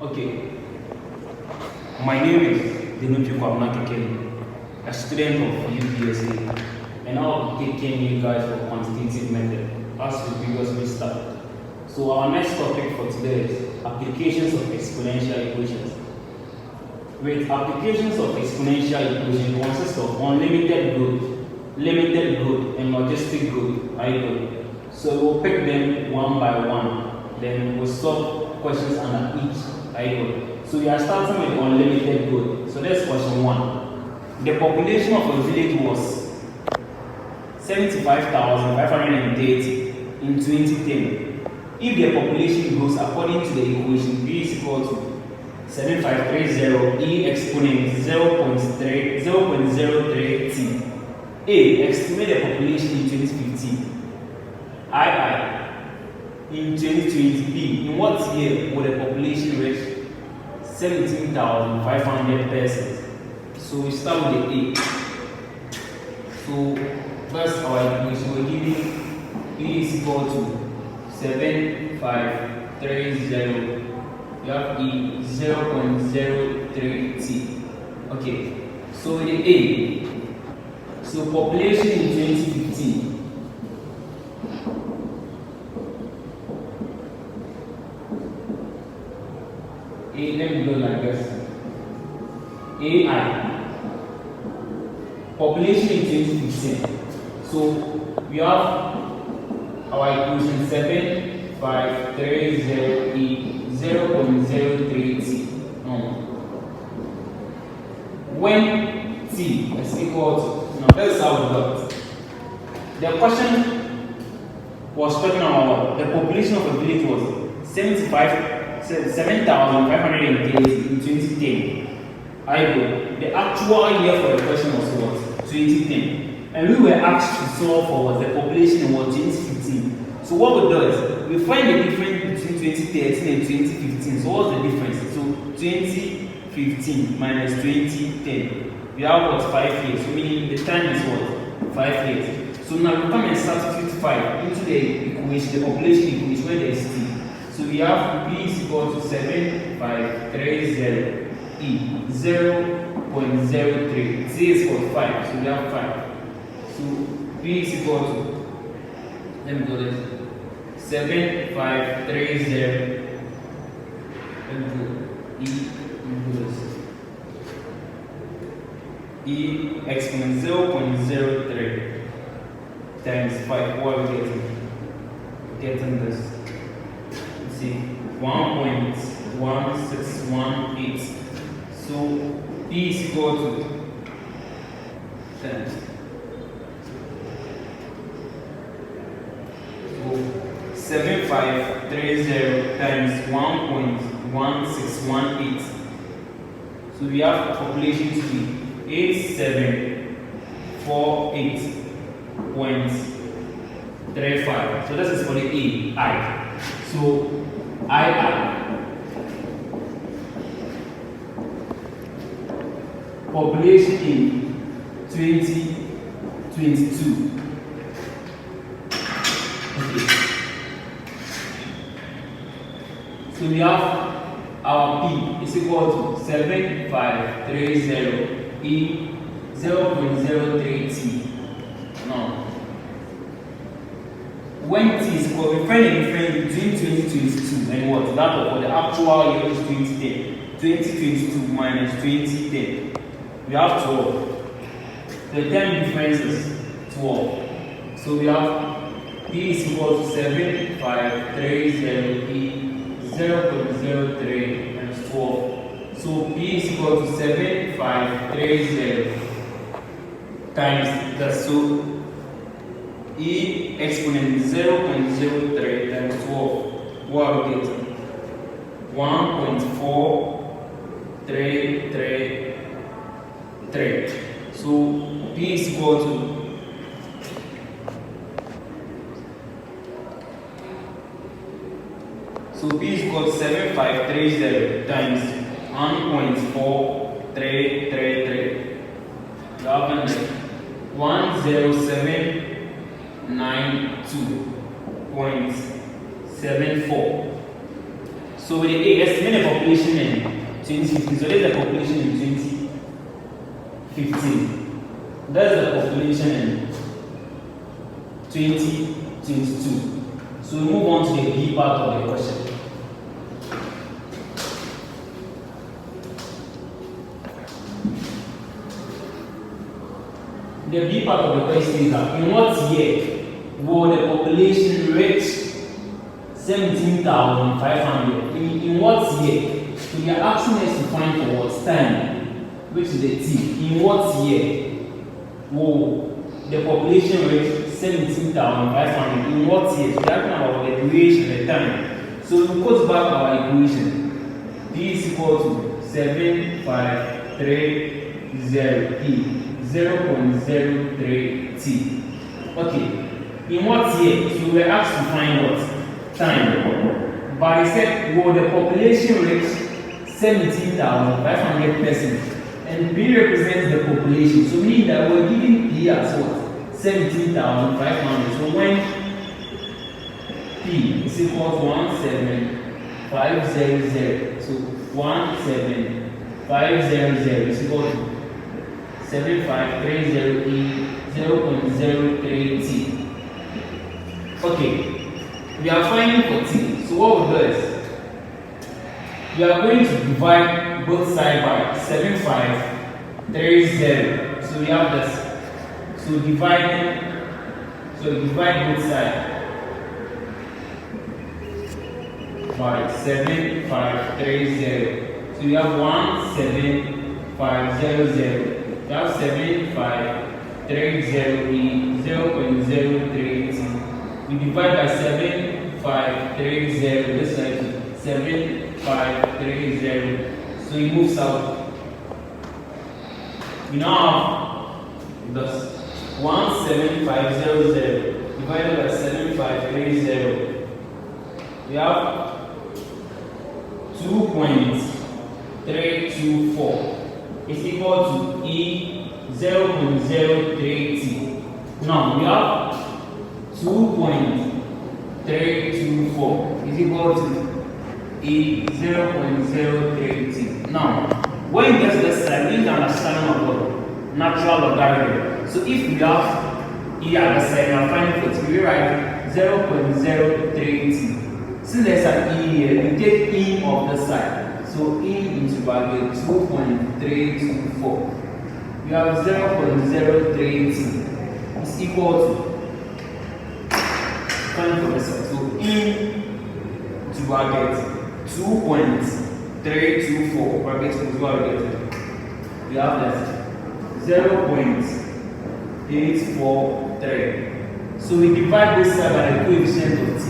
Okay, my name is decay, a student of UPSA, and I'll be taking you guys for quantitative method as we previously started. So our next topic for today is applications of exponential equations. With applications of exponential equation consists of unlimited growth, limited growth, and logistic growth. So we'll pick them one by one, then we'll solve questions under each. So we are starting with unlimited growth. So that's question 1. The population of a village was 75,530 in 2010. If the population grows according to the equation B is equal to 7530 E exponent 0.03 T. A. Estimate the population in 2015. II. In 2020. B. In what year will the population reach 17,500 persons? So we start with the A. So first our equation we're giving B is equal to 7530. You have E 0.03 T. Okay, so with the A, so population in 2015. Let me go like this. AI, population in 2015. So we have our equation 7530 E 0.03 T. When T is equal to, now that's how we got. The question was talking about the population of a village was 7,530 in 2010. The actual year for the question was what? 2010. And we were asked to solve for what the population was 2015. So what we do is we find the difference between 2013 and 2015. So what's the difference? So 2015 minus 2010. We have what? 5 years. So meaning the time is what? 5 years. So now we come and substitute 5 into the equation, the population equation where there is T. So we have B is equal to 7530 E 0.03. Z is for 5. So we have 5. So B is equal to, let me do this, 7530. Let me do E, E exponent 0.03 times 5. What are we getting? Getting this. Let's see, 1.1618. So E is equal to 10. So 7530 times 1.1618. So we have population to be 8748.35. So this is for the I. So II. Population in 2022. Okay. So we have our P is equal to 7530 E 0.03 T. Now, when T is equal, we find the difference between 2022 and what? That for the actual year is 2010. 2022 minus 2010. We have 12. The time difference is 12. So we have P is equal to 7530 E 0.03 times 12. So P is equal to 7530 times that. So E exponent 0.03 times 12. What are we getting? 1.4333. So P is equal to P is equal to 7530 times 1.4333. You have 10792.74. So with the A, estimate the population in 2015. So there's the population in 2015. That's the population in 2022. So we move on to the B part of the question. The B part of the question is that in what year will the population reach 17,500? In what year? So we are asking us to find for what time, which is the T. In what year will the population reach 17,500? In what year? So that's about the duration, the time. So we put back our equation. D is equal to 7530E. 0.03 T. Okay. In what year? So we were asked to find what? Time. But it said, will the population reach 17,500 persons? And B represents the population. So meaning that we're giving P as what? 17,500. So when P is equal to 17500. So 17500 is equal to 7530E 0.03 T. Okay, we are finding for T. So what we'll do is we are going to divide both sides by 7530. So we have this. So divide both sides by 7530. So we have 17500. We have 7530E 0.03 T. We divide by 7530. This side to 7530. So it moves out. We now have this 17500 divided by 7530. We have 2.324. is equal to E 0.03 T. Now we have 2.324 is equal to E 0.03 T. Now, when you get to this side, you need to understand what natural logarithm. So if we have E at the side, we are finding for T, we write 0.03 T. Since there's an E here, we take E of the side. So E into bracket 2.324. We have 0.03 T is equal to, find for the side. So E into bracket 2.324 bracket into bracket. We have that 0.843. So we divide this side by the coefficient of T.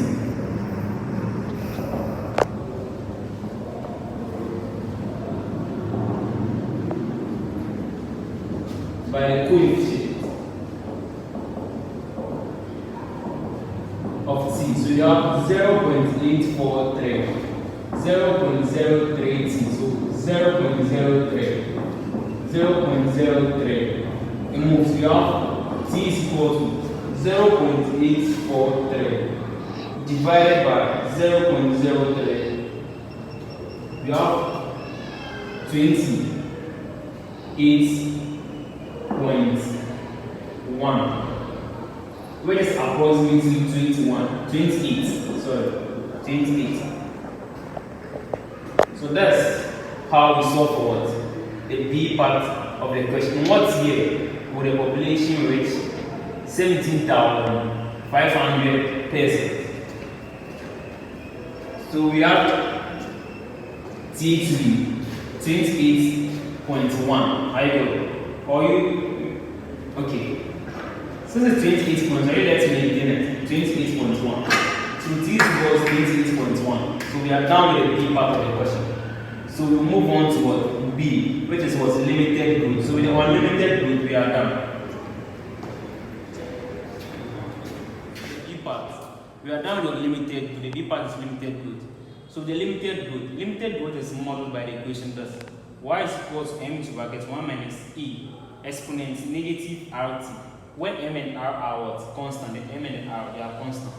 By the coefficient of T. So you have 0.843, 0.03 T. So 0.03, 0.03. It moves. You have T is equal to 0.843 divided by 0.03. You have 28.1, which is approximately 28. So that's how we solve for what? The B part of the question. In what year will the population reach 17,500 persons? So we have T to be 28.1. I go. Or you, okay. Since it's 28.1, let's maintain it. 28.1. So T equals 28.1. So we are done with the B part of the question. So we move on to what? B, which is what's limited group. So with the unlimited group, we are done. The B part. We are done with the limited group. The B part is limited group. So the limited growth is modeled by the equation thus: y is equal to m to bracket 1 minus e exponent negative rt. When m and r are what? Constant, the m and r they are constant.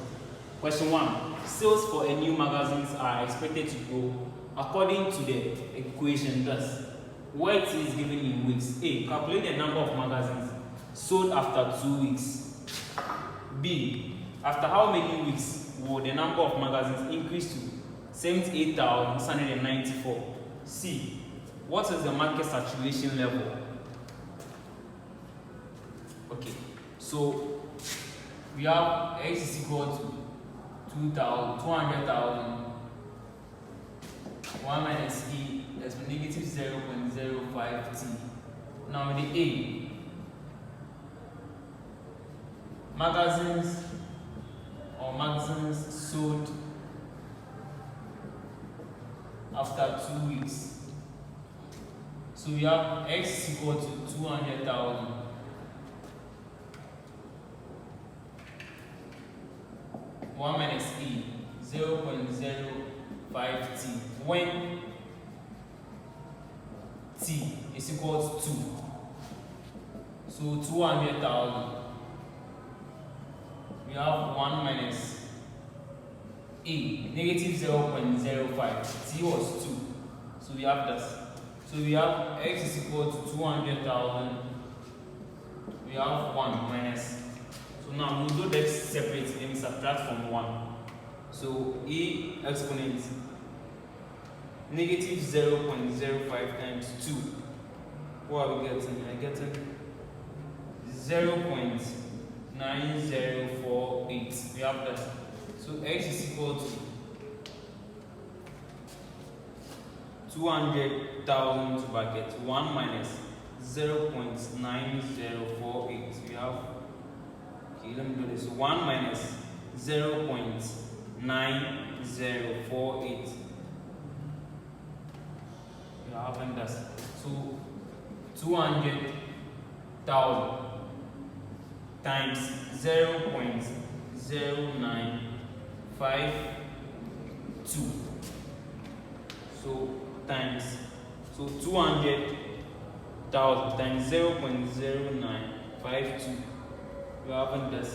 Question 1. Sales for a new magazines are expected to grow according to the equation thus. Where it is given in weeks. A. Calculate the number of magazines sold after 2 weeks. B. After how many weeks will the number of magazines increase to 78,694? C. What is the market saturation level? Okay, so we have X is equal to 200,000. 1 minus E is negative 0.05t. Now the A, magazines sold after 2 weeks. So we have X is equal to 200,000. One minus E, 0.05t, when t is equal to 2. So 200,000. We have 1 minus E, negative 0.05. T was 2. So we have this. So we have X is equal to 200,000. We have 1 minus. So now we'll do this separate and subtract from 1. So E exponent negative 0.05 times 2. What are we getting? I'm getting 0.9048. We have that. So X is equal to 200,000 to bracket 1 minus 0.9048. We have, okay, let me do this. 1 minus 0.9048. We are having that. So 200,000 times 0.0952. So times, so 200,000 times 0.0952. We are having this.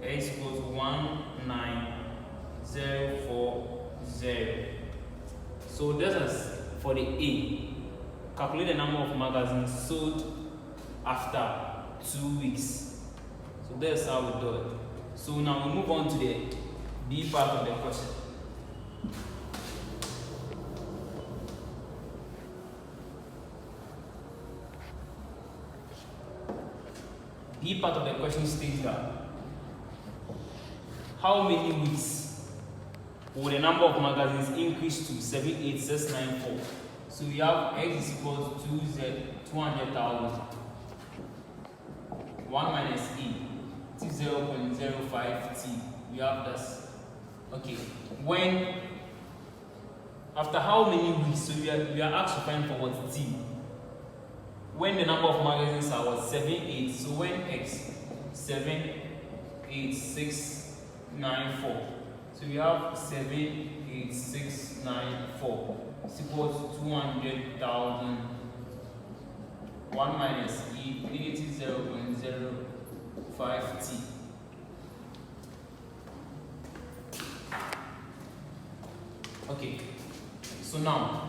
X equals 19040. So this is for the A. Calculate the number of magazines sold after 2 weeks. So that's how we do it. So now we move on to the B part of the question. B part of the question states that how many weeks will the number of magazines increase to 78694? So we have X is equal to 200,000. 1 minus E, it is 0.05t. We have this. Okay, when, after how many weeks? So we are asked to find for what T. When the number of magazines are what? 78. So when X 78694. So we have 78694 is equal to 200,000. 1 minus E, negative 0.05t. Okay, so now,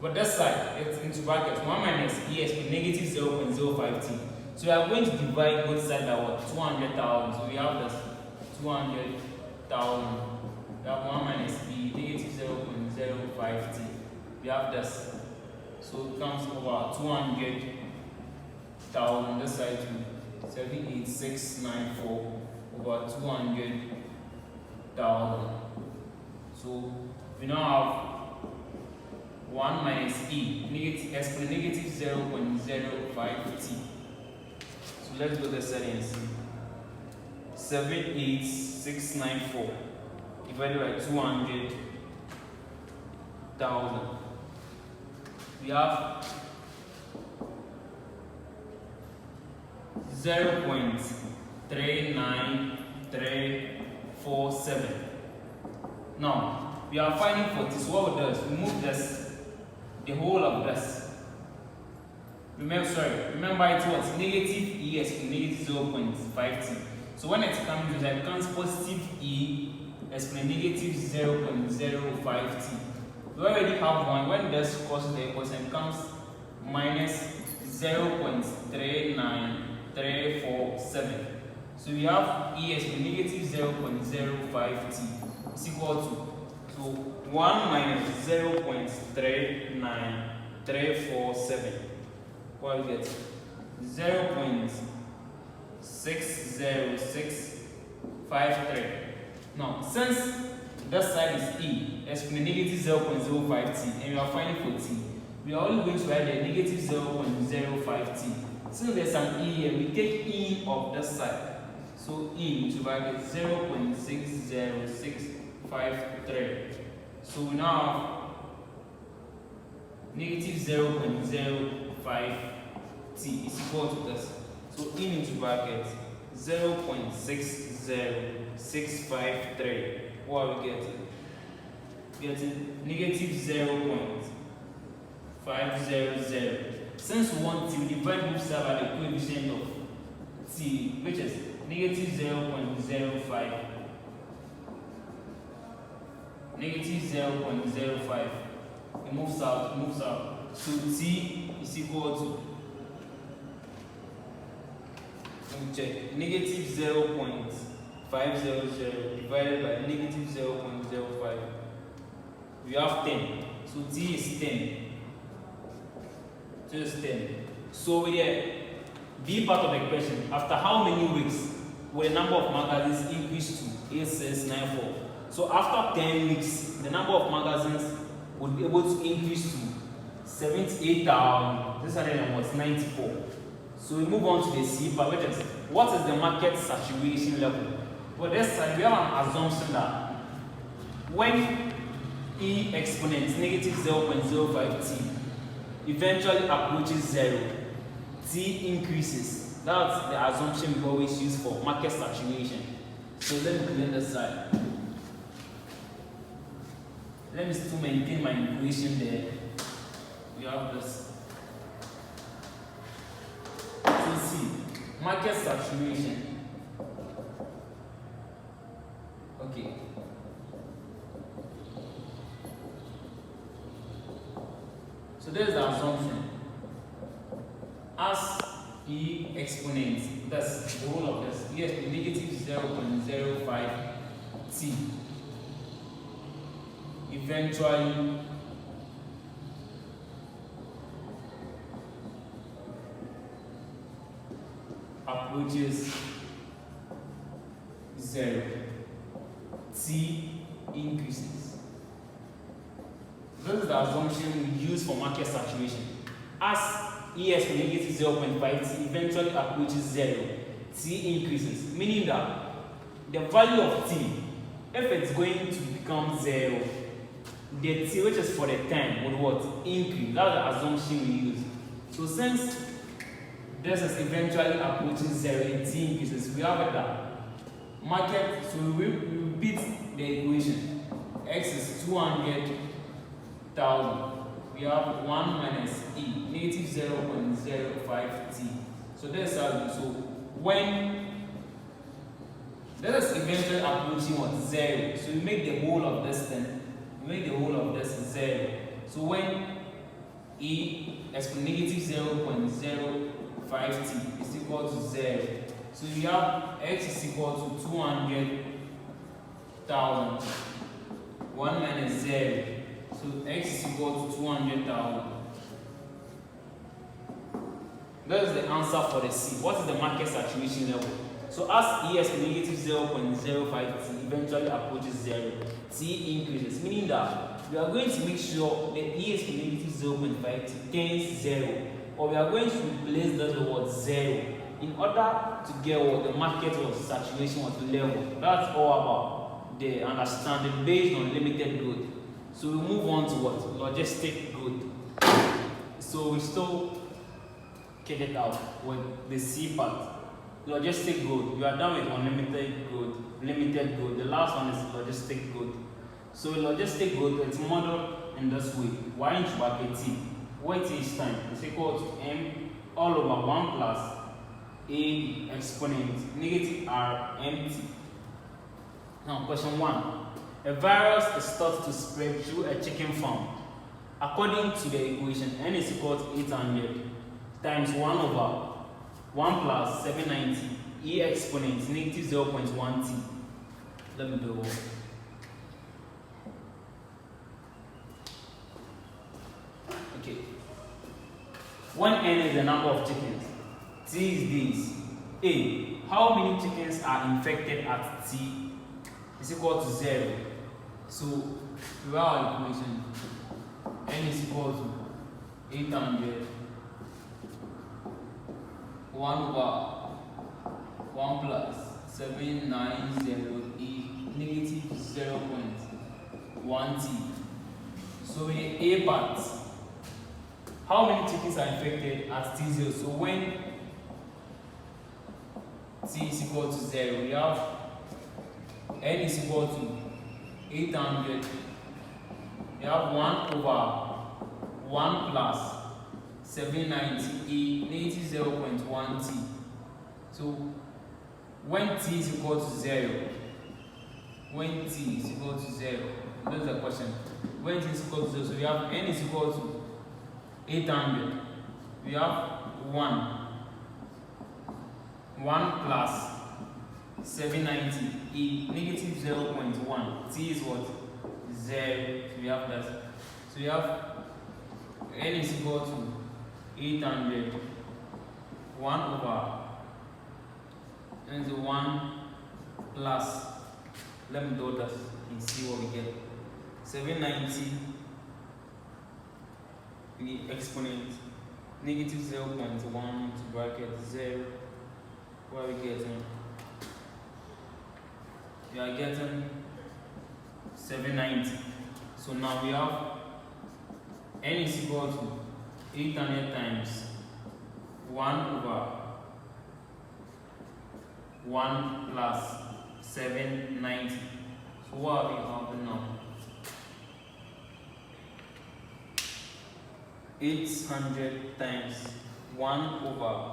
but this side, it's into brackets. 1 minus E is negative 0.05t. So we are going to divide both sides by what? 200,000. So we have this 200,000. We have 1 minus E, negative 0.05t. We have this. So it comes over 200,000. This side to 78694 over 200,000. So we now have 1 minus E, negative 0.05t. So let's go to the side and see. 78694 divided by 200,000. We have 0.39347. Now we are finding 40. So what we do is we move this, the whole of this. Remember it was negative E is negative 0.5t. So when it comes to it becomes positive E exponent negative 0.05t. We already have one. When this crosses the equation, it becomes minus 0.39347. So we have E exponent negative 0.05t is equal to 1 minus 0.39347. What we get? 0.60653. Now, since this side is E exponent negative 0.05t and we are finding for t, we are only going to write the negative 0.05t. Since there's an E here, we take E of this side. So E to bracket 0.60653. So we now have negative 0.05t is equal to this. So E into bracket 0.60653. What are we getting? Getting negative 0.500. Since we want to divide both sides by the coefficient of t, which is negative 0.05. Negative 0.05. It moves out. So t is equal to, let me check, negative 0.500 divided by negative 0.05. We have 10. So t is 10. Just 10. So here, B part of the question, after how many weeks will the number of magazines increase to 8694? So after 10 weeks, the number of magazines would be able to increase to 78,694. So we move on to the C part, which is what is the market saturation level? For this side, we have an assumption that when E exponent negative 0.05t eventually approaches 0, T increases. That's the assumption we always use for market saturation. So let me clear this side. Let me still maintain my equation there. We have this. So see, market saturation. Okay. So there's the assumption. As E exponent, that's the whole of this, E exponent negative 0.05t eventually approaches 0, T increases. This is the assumption we use for market saturation. As E exponent negative 0.5t eventually approaches 0, T increases, meaning that the value of T, if it's going to become 0, the T, which is for the time, would what? Increase. That's the assumption we use. So since this is eventually approaching 0 and T increases, we have that market, so we repeat the equation. X is 200,000. We have 1 minus E, negative 0.05t. So that's how we, so when this is eventually approaching what? 0. So we make the whole of this thing, we make the whole of this 0. So when E exponent negative 0.05t is equal to 0. So we have X is equal to 200,000. 1 minus 0. So X is equal to 200,000. That is the answer for the C. What is the market saturation level? So as E exponent negative 0.05t eventually approaches 0, T increases, meaning that we are going to make sure the E exponent negative 0.5t turns 0, or we are going to replace the word 0 in order to get what the market was saturation was level. That's all about the understanding based on limited growth. So we move on to what? Logistic growth. So we still get it out with the C part. Logistic growth. We are done with unlimited growth, limited growth. The last one is logistic growth. So logistic growth, it's modeled in this way. Y into bracket T, where T is time is equal to M all over 1 plus a exponent negative r empty. Now question 1. A virus is thought to spread through a chicken farm. According to the equation, n is equal to 800 times 1 over 1 plus 790 e exponent negative 0.1 t. Let me do it. Okay. When n is the number of chickens, t is this. A. How many chickens are infected at t is equal to 0. So we have our equation. N is equal to 800 1 over 1 plus 790 e negative 0.1 t. So in the A part, how many chickens are infected at t0? So when t is equal to 0, we have n is equal to 800. We have 1 over 1 plus 790 e negative 0.1 t. So when t is equal to 0, when t is equal to 0, that's the question. When t is equal to 0, so we have n is equal to 800. We have 1 plus 790 e negative 0.1. T is what? 0. So we have that. So we have n is equal to 800 1 over and 1 plus, let me do that and see what we get. 790 the exponent negative 0.1 to bracket 0. What are we getting? We are getting 790. So now we have n is equal to 800 times 1 over 1 plus 790. So what are we having now? 800 times 1 over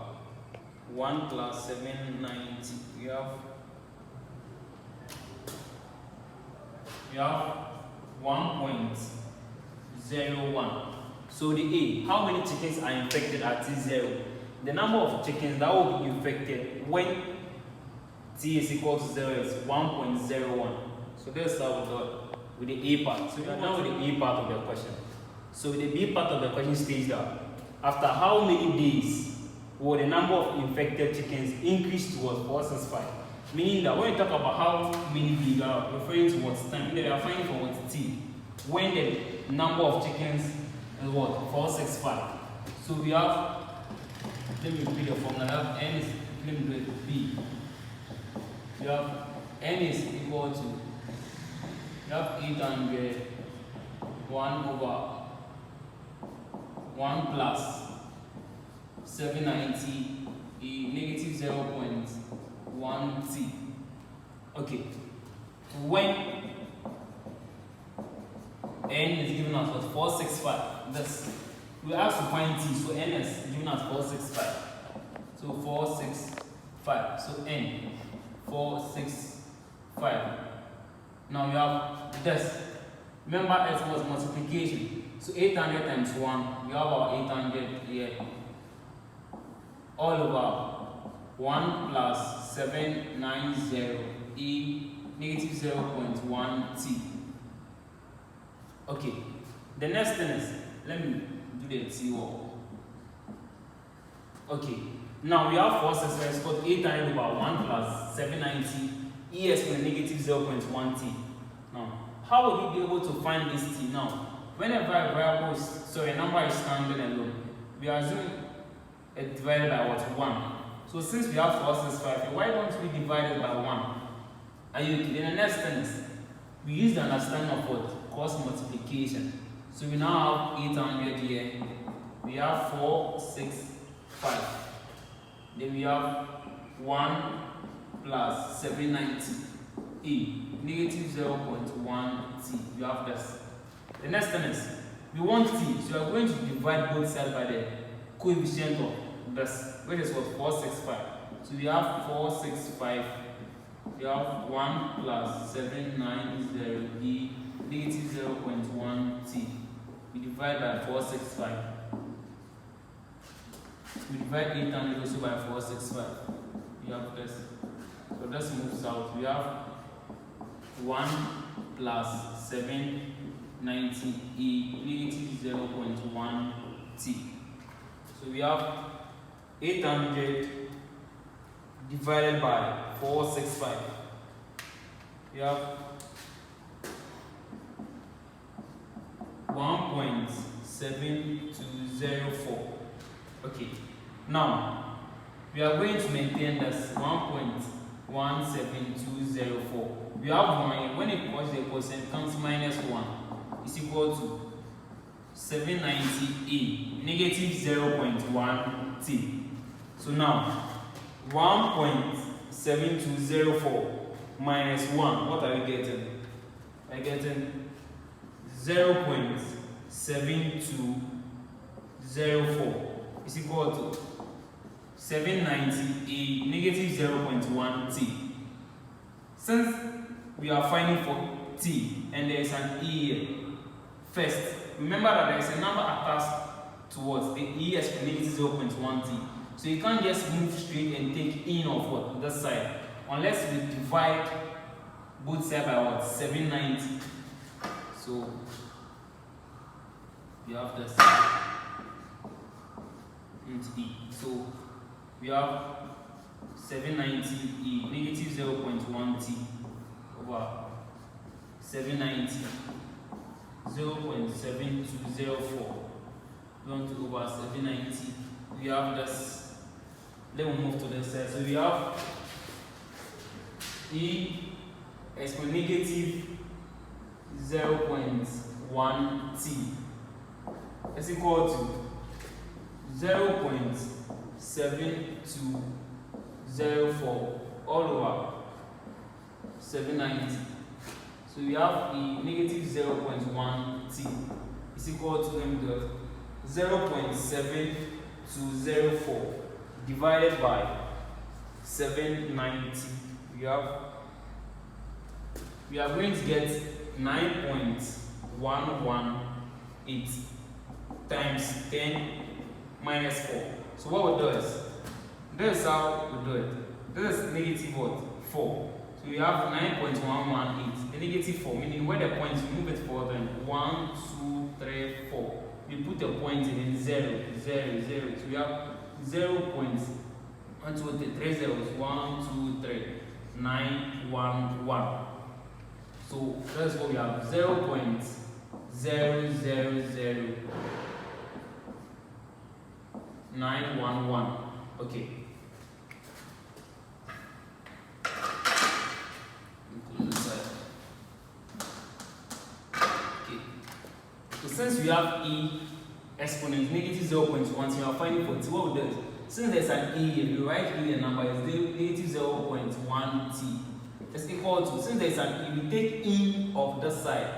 1 plus 790. We have 1.01. So the A, how many chickens are infected at T0? The number of chickens that will be infected when T is equal to 0 is 1.01. So let's start with the A part. So we are now with the A part of the question. So the B part of the question states that after how many days will the number of infected chickens increase towards 465? Meaning that when you talk about how many days, you are referring to what time. They are finding for what T. When the number of chickens is what? 465. So we have, let me repeat the formula. I have n is, let me do it, B. You have n is equal to, you have 800 1 over 1 plus 790 e negative 0.1 t. Okay. When n is given us what? 465. That's, we have to find t. So n is given us 465. So 465. So n 465. Now we have this. Remember, it was multiplication. So 800 times 1, we have our 800 here. All over 1 plus 790 e negative 0.1 t. Okay. The next thing is, let me do the t work. Okay. Now we have 465 is called 800 over 1 plus 790 e exponent negative 0.1 t. Now, how will we be able to find this t now? Whenever a variable is, so a number is standing alone, we are assuming it divided by what? 1. So since we have 465, why don't we divide it by 1? Are you okay? Then the next thing is, we use the understanding of what? Cross multiplication. So we now have 800 here. We have 465. Then we have 1 plus 790 e negative 0.1 t. You have this. The next thing is, we want t, so we are going to divide both sides by the coefficient of this, which is what? 465. So we have 465. We have 1 plus 790 e negative 0.1 t. We divide by 465. We divide 800 also by 465. We have this. So this moves out. We have 1 plus 790 e negative 0.1 t. So we have 800 divided by 465. We have 1.7204. Okay. Now we are going to maintain this 1.17204. We have 1 when it causes the quotient comes minus 1 is equal to 790a negative 0.1 t. So now 1.7204 minus 1, what are we getting? We're getting 0.7204 is equal to 790a negative 0.1 t. Since we are finding for t and there is an e here, first remember that there is a number attached towards the e as negative 0.1 t. So you can't just move straight and take in of what? This side. Unless we divide both sides by what? 790. So we have this into e. So we have 790e negative 0.1 t over 790 0.7204 going to over 790. We have this. Then we move to the side. So we have e exponent negative 0.1 t is equal to 0.7204 all over 790. So we have e negative 0.1 t is equal to 0.7204 divided by 790. We are going to get 9.118 times 10 minus 4. So what we do is, this is how we do it. This is negative what? 4. So we have 9.118. The negative 4, meaning where the points, we move it forward and 1, 2, 3, 4. We put a point in 0, 0, 0. So we have 0.1, 2, 3 zeros, 1, 2, 3, 9, 1, 1. So that's what we have, 0.000911. Okay. Okay. So since we have e exponent negative 0.1, so we are finding for t. What we do is, since there's an e here, we write e the number is negative 0.1 t. It's equal to, since there's an e, we take in of this side.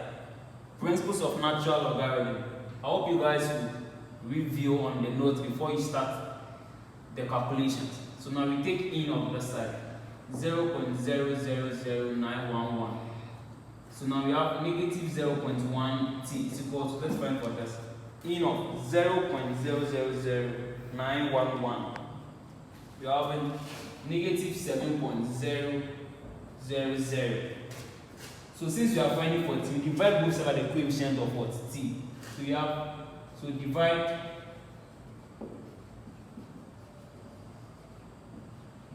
Principles of natural logarithm. I hope you guys will review on the notes before you start the calculations. So now we take in of this side, 0.000911. So now we have negative 0.1 t is equal to, let's find for this, in of 0.000911. We have negative 7.000. So since we are finding for t, we divide both sides by the coefficient of what? T. So we have, so divide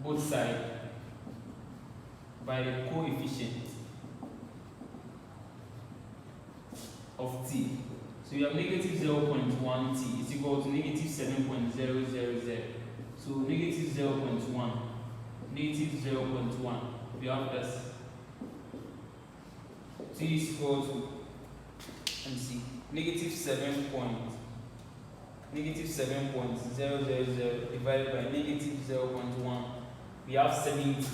both sides by the coefficient of t. So we have negative 0.1 t is equal to negative 7.000. So negative 0.1, negative 0.1. We have this. T is equal to, let me see, negative 7.000 divided by negative 0.1. We have 70.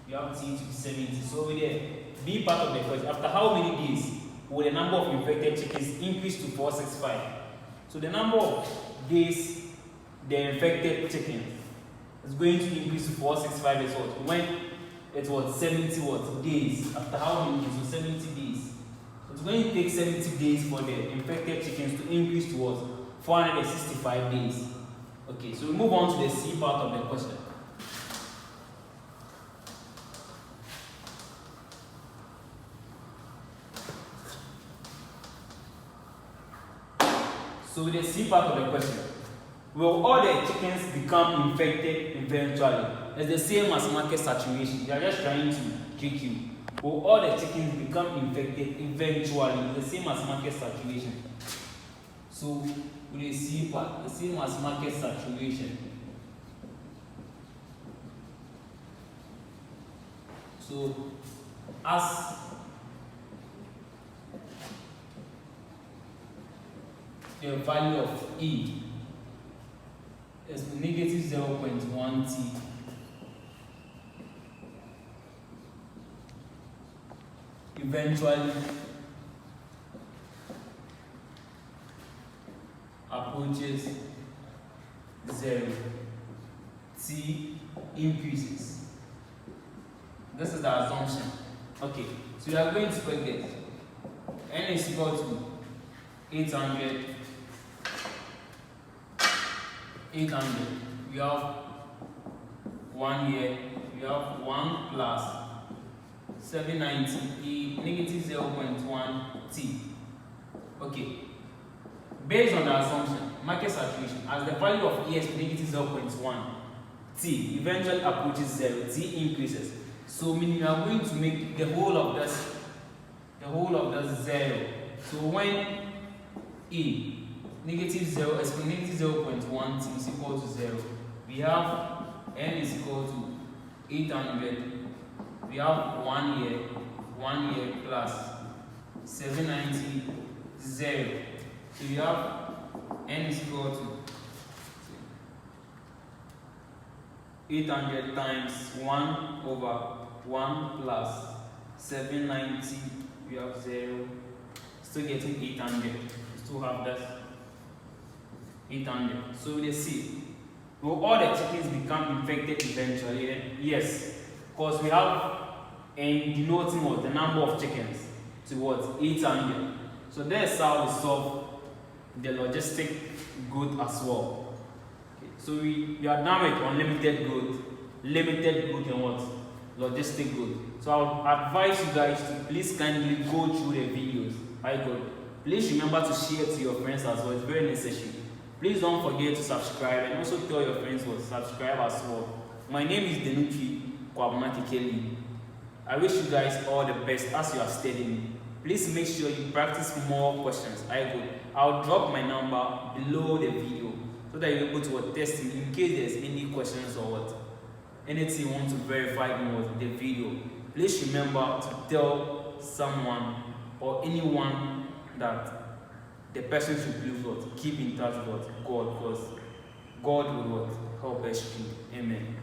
We have t to be 70. So over there, be part of the question. After how many days will the number of infected chickens increase to 465? So the number of days the infected chickens It's going to increase to 465 is what? When it was 70 what? Days. After how many days? So 70 days. It's going to take 70 days for the infected chickens to increase to what? 465 days. Okay, so we move on to the C part of the question. So the C part of the question, will all the chickens become infected eventually? It's the same as market saturation. They are just trying to trick you. Will all the chickens become infected eventually? It's the same as market saturation. So with the C part, the same as market saturation. So as the value of E is negative 0.1 T. Eventually approaches 0. T increases. This is the assumption. Okay, so we are going to put this. N is equal to 800. We have 1 year. We have 1 plus 790 E negative 0.1 T. Okay. Based on the assumption, market saturation, as the value of E is negative 0.1 T eventually approaches 0, T increases. So meaning you are going to make the whole of this 0. So when E negative 0 is negative 0.1 T is equal to 0, we have N is equal to 800. We have 1 year plus 790 0. So we have N is equal to 800 times 1 over 1 plus 790. We have 0. Still getting 800. Still have that 800. So we see, will all the chickens become infected eventually? Yes, because we have N denoting what? The number of chickens to what? 800. So that's how we solve the logistic good as well. Okay. So we are done with unlimited good, limited good, and what? Logistic good. So I would advise you guys to please kindly go through the videos. Right, good. Please remember to share to your friends as well. It's very necessary. Please don't forget to subscribe and also tell your friends to subscribe as well. My name is Denunfi. I wish you guys all the best as you are studying. Please make sure you practice more questions. I'll drop my number below the video so that you're able to test me in case there's any questions or what. Anything you want to verify in the video. Please remember to tell someone or anyone that the person should believe what, keep in touch with God, because God will what, help us through. Amen.